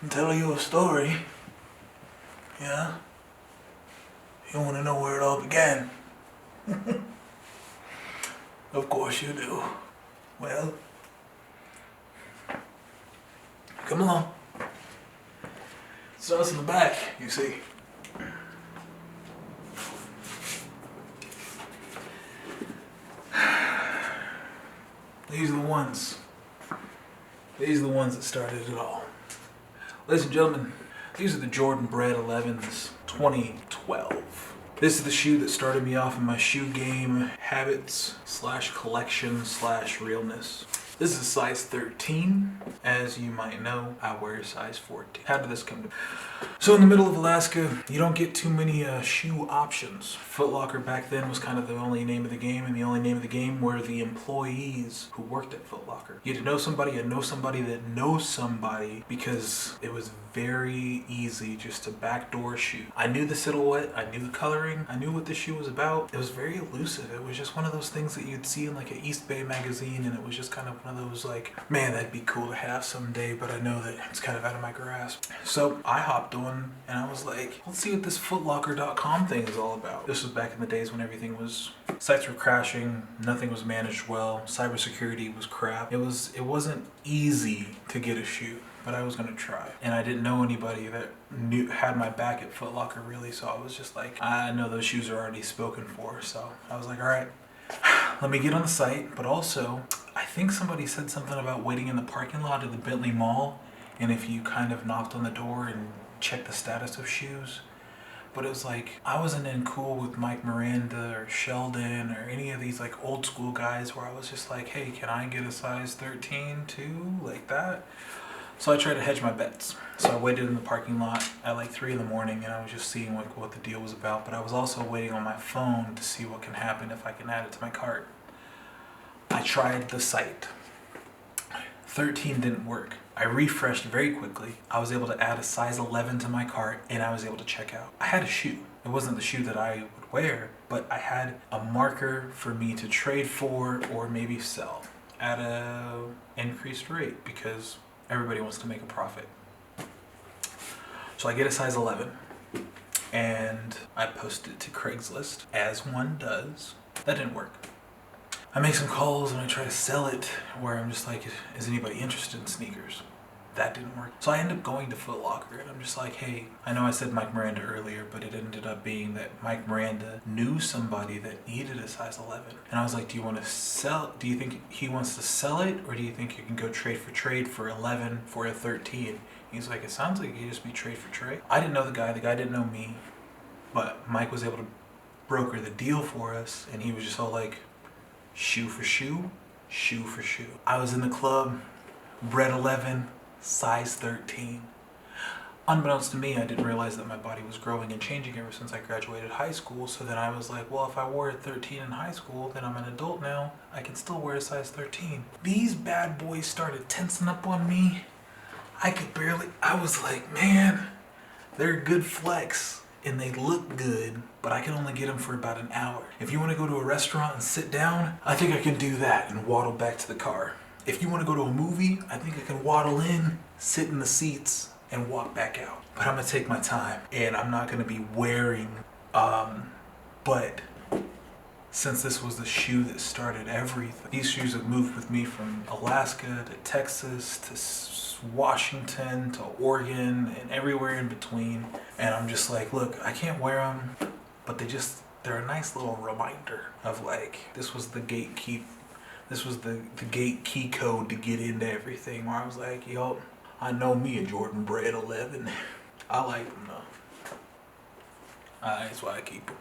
and tell you a story. Yeah? You want to know where it all began? Of course you do. Well, come along. It's us in the back, you see. These are the ones. These are the ones that started it all. Ladies and gentlemen, these are the Jordan Bred 11s 2012. This is the shoe that started me off in my shoe game habits / collection / realness. This is a size 13. As you might know, I wear a size 14. How did this come to? So in the middle of Alaska, you don't get too many shoe options. Foot Locker back then was kind of the only name of the game, and the only name of the game were the employees who worked at Foot Locker. You had to know somebody and know somebody that knows somebody, because it was very easy just to backdoor shoe. I knew the silhouette, I knew the coloring, I knew what the shoe was about. It was very elusive. It was just one of those things that you'd see in like an East Bay magazine, and it was just kind of one of those like, man, that'd be cool to have someday, but I know that it's kind of out of my grasp. So I hopped on and I was like, let's see what this footlocker.com thing is all about. This was back in the days when everything was, sites were crashing, nothing was managed well, cybersecurity was crap. It wasn't easy to get a shoe, but I was gonna try. And I didn't know anybody that had my back at Foot Locker really, so I was just like, I know those shoes are already spoken for. So I was like, all right, let me get on the site. But also, I think somebody said something about waiting in the parking lot of the Bentley Mall, and if you kind of knocked on the door and checked the status of shoes. But it was like, I wasn't in cool with Mike Miranda or Sheldon or any of these like old school guys where I was just like, hey, can I get a size 13 too? Like that. So I tried to hedge my bets. So I waited in the parking lot at like 3 in the morning, and I was just seeing like what the deal was about. But I was also waiting on my phone to see what can happen if I can add it to my cart. I tried the site. 13 didn't work. I refreshed very quickly. I was able to add a size 11 to my cart, and I was able to check out. I had a shoe. It wasn't the shoe that I would wear, but I had a marker for me to trade for or maybe sell at a increased rate, because everybody wants to make a profit. So I get a size 11 and I post it to Craigslist, as one does. That didn't work. I make some calls and I try to sell it where I'm just like, is anybody interested in sneakers? That didn't work. So I end up going to Foot Locker, and I'm just like, hey, I know I said Mike Miranda earlier, but it ended up being that Mike Miranda knew somebody that needed a size 11. And I was like, do you want to sell? Do you think he wants to sell it, or do you think you can go trade for 11 for a 13? He's like, it sounds like you just be trade for trade. I didn't know the guy didn't know me, but Mike was able to broker the deal for us, and he was just all like, shoe for shoe, shoe for shoe. I was in the club, Bred 11, size 13. Unbeknownst to me, I didn't realize that my body was growing and changing ever since I graduated high school. So then I was like, well, if I wore a 13 in high school, then I'm an adult now. I can still wear a size 13. These bad boys started tensing up on me. I was like, man, they're a good flex and they look good, but I can only get them for about an hour. If you want to go to a restaurant and sit down, I think I can do that and waddle back to the car. If you want to go to a movie, I think I can waddle in, sit in the seats, and walk back out. But I'm going to take my time, and I'm not going to be wearing, but since this was the shoe that started everything, these shoes have moved with me from Alaska to Texas to Washington to Oregon and everywhere in between. And I'm just like, look, I can't wear them, but they're a nice little reminder of like, this was the gate key code to get into everything, where I was like, yo, I know me a Jordan Bred 11. I like them though. That's why I keep them.